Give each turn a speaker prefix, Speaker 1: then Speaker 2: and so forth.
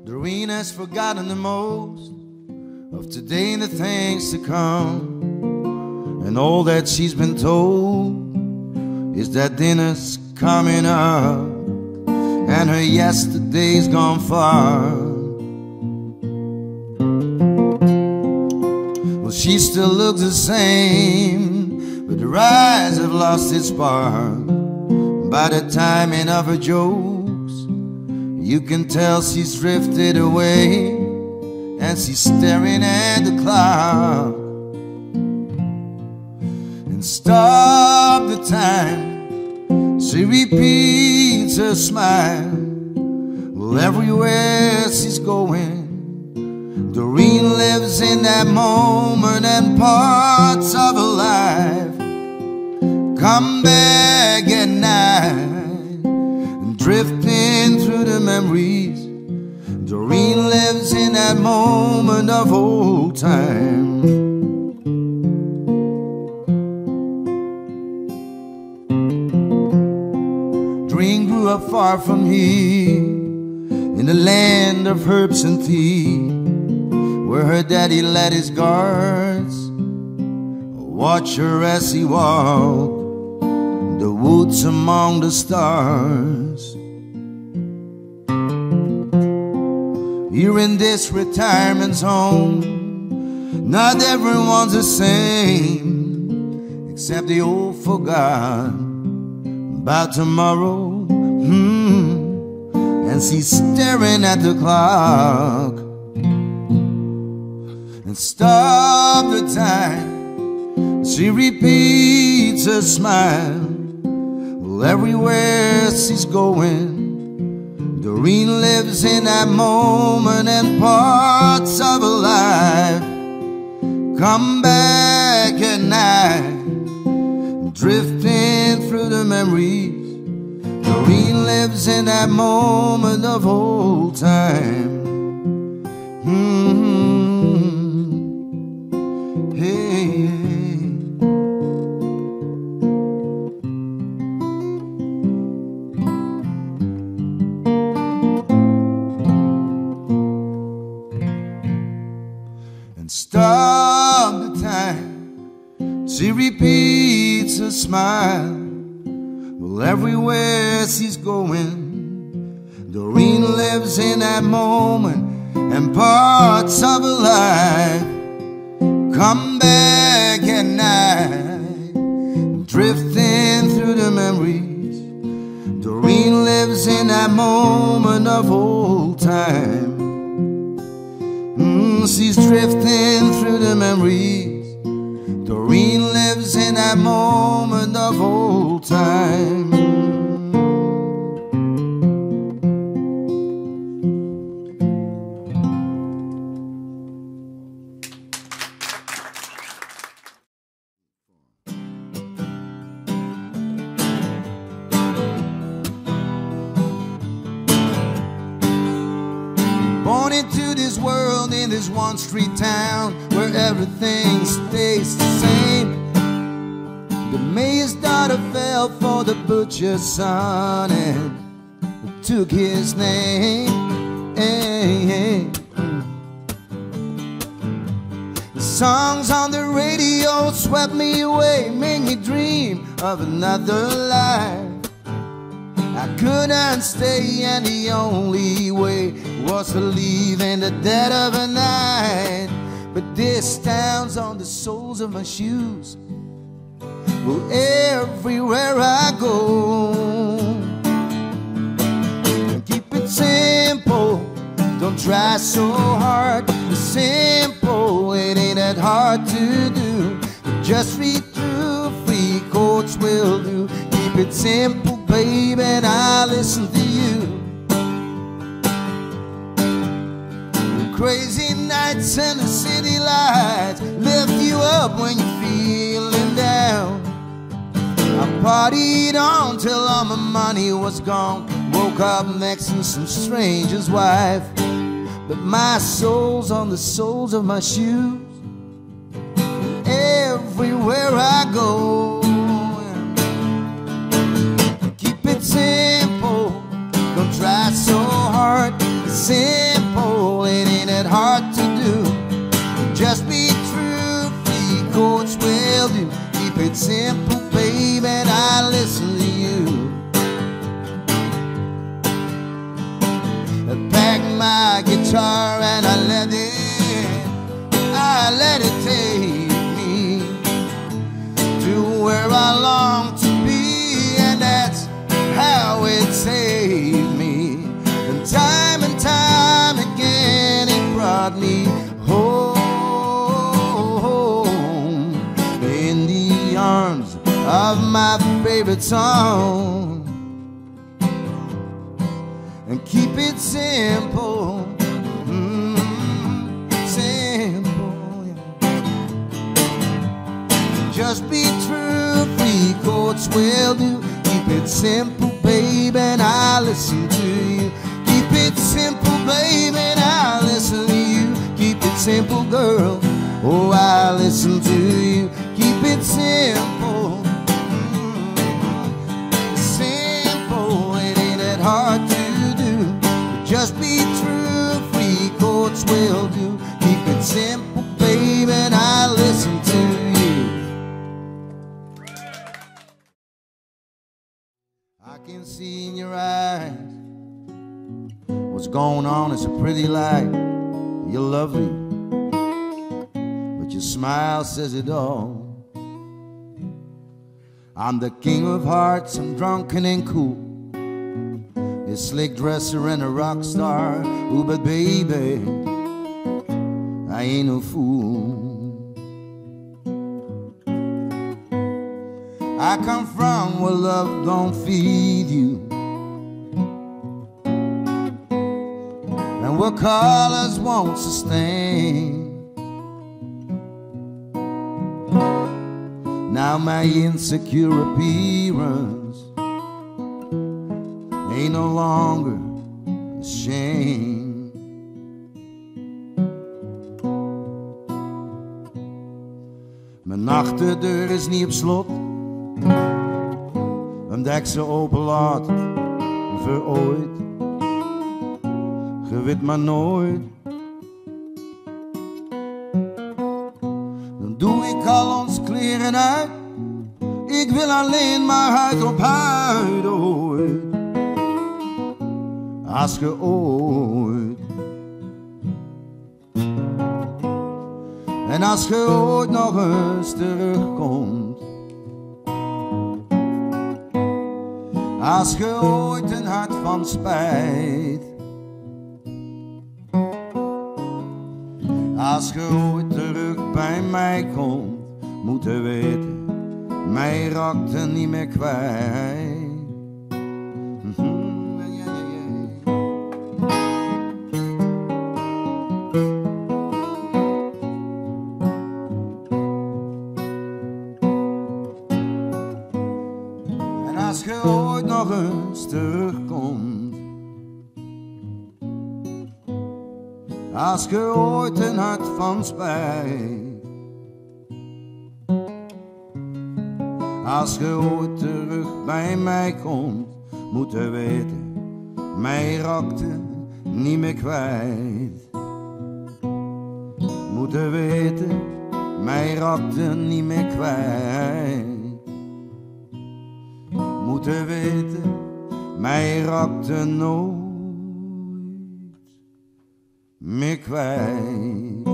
Speaker 1: Doreen has forgotten the most of today and the things to come, and all that she's been told is that dinner's coming up, and her yesterday's gone far. Well, she still looks the same, but her eyes have lost its spark. By the timing of her jokes, you can tell she's drifted away, and she's staring at the clock. And stop the time, she repeats her smile. Well, everywhere she's going, Doreen lives in that moment and parts of her life come back at night, drifting through the memories. Doreen lives in that moment of old time. Doreen grew up far from here, in the land of herbs and tea, where her daddy led his guards, watch her as he walked the woods among the stars. Here in this retirement home, not everyone's the same, except they all forgot about tomorrow. And she's staring at the clock. And stop the time, she repeats her smile. Well, everywhere she's going, Doreen lives in that moment and parts of her life come back at night, drifting through the memories. Doreen lives in that moment of old time. Hey. Stop the time, she repeats her smile. Well, everywhere she's going, Doreen lives in that moment, and parts of her life come back at night, drifting through the memories. Doreen lives in that moment of old time. She's drifting through the memories. Doreen lives in that moment of old time. Born into this world in this one street town where everything stays the same. The mayor's daughter fell for the butcher's son and took his name. The songs on the radio swept me away, made me dream of another life. I couldn't stay, and the only way was to leave in the dead of the night. But this town's on the soles of my shoes. Well, everywhere I go, keep it simple, don't try so hard. It's simple, it ain't that hard to do. Just read through, 3 chords will do. Keep it simple, baby, and I'll listen to you. The crazy nights and the city lights lift you up when you're feeling down. I partied on till all my money was gone. Woke up next to some stranger's wife. But my soul's on the soles of my shoes. Everywhere I go, keep it simple, don't try so hard. It's simple, simple, baby, and I listen to you. I pack my guitar and I let it take me to where I long to be, and that's how it saved me. And time again it brought me home in the arms of my favorite song. And keep it simple, simple, yeah. Just be true, 3 chords will do. Keep it simple, baby, and I listen to you. Keep it simple, baby, and I listen to you. Keep it simple, girl, oh, I listen to you. Keep it simple, simple, it ain't that hard to do. Just be true, 3 chords will do. Keep it simple, baby, and I listen to you. I can see in your eyes what's going on is a pretty light. You're lovely, but your smile says it all. I'm the king of hearts, I'm drunken and cool, a slick dresser and a rock star. Ooh, but baby, I ain't no fool. I come from where love don't feed you, and where colors won't sustain. Now my insecure appearance ain't no longer a shame. Mijn achterdeur is niet op slot, omdat ik ze open laat voor ooit. Je weet maar nooit. Dan doe ik al ons kleren uit. Ik wil alleen maar huid op huid ooit. Als je ooit. En als je ooit nog eens terugkomt. Als je ooit een hart van spijt. Als je ooit terug bij mij komt, moet je weten, mij raakt er niet meer kwijt. En als je ooit nog eens terugkomt, als je ooit een hart van spijt. Als je ooit terug bij mij komt, moet je weten, mij raakte niet meer kwijt. Moet je weten, mij raakte niet meer kwijt. Moet je weten, mij raakte nooit meer kwijt.